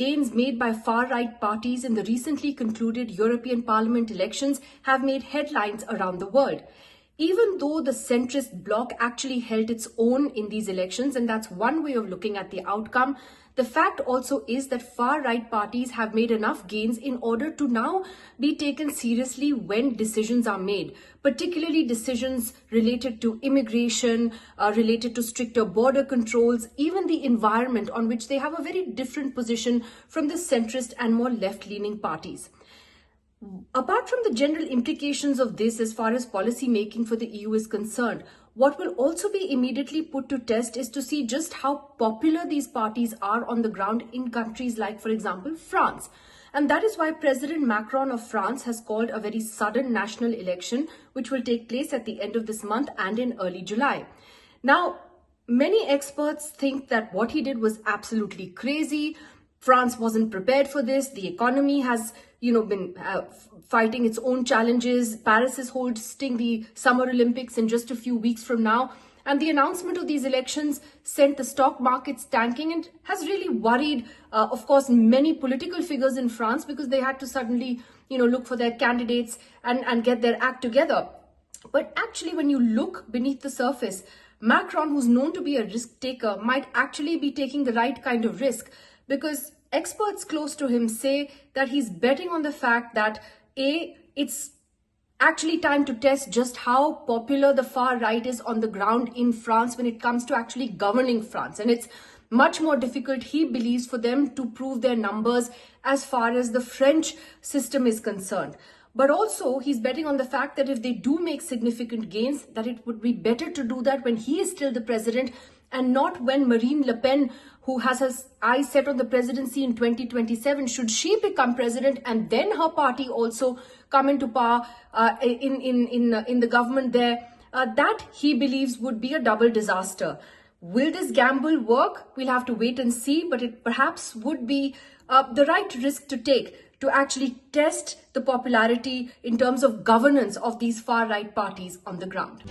gains made by far-right parties in the recently concluded European Parliament elections have made headlines around the world. Even though the centrist bloc actually held its own in these elections, and that's one way of looking at the outcome, the fact also is that far-right parties have made enough gains in order to now be taken seriously when decisions are made, particularly decisions related to immigration, related to stricter border controls, even the environment, on which they have a very different position from the centrist and more left-leaning parties. Apart from the general implications of this as far as policy making for the EU is concerned, what will also be immediately put to test is to see just how popular these parties are on the ground in countries like, for example, France. And that is why President Macron of France has called a very sudden national election, which will take place at the end of this month and in early July. Now, many experts think that what he did was absolutely crazy. France wasn't prepared for this. The economy has, been fighting its own challenges. Paris is hosting the Summer Olympics in just a few weeks from now. And the announcement of these elections sent the stock markets tanking and has really worried, of course, many political figures in France, because they had to suddenly, look for their candidates and get their act together. But actually, when you look beneath the surface, Macron, who's known to be a risk taker, might actually be taking the right kind of risk, because experts close to him say that he's betting on the fact that it's actually time to test just how popular the far right is on the ground in France when it comes to actually governing France. And it's much more difficult, he believes, for them to prove their numbers as far as the French system is concerned. But also, he's betting on the fact that if they do make significant gains, that it would be better to do that when he is still the president and not when Marine Le Pen, who has her eyes set on the presidency in 2027, should she become president and then her party also come into power in the government there, that he believes would be a double disaster. Will this gamble work? We'll have to wait and see, but it perhaps would be the right risk to take to actually test the popularity in terms of governance of these far-right parties on the ground.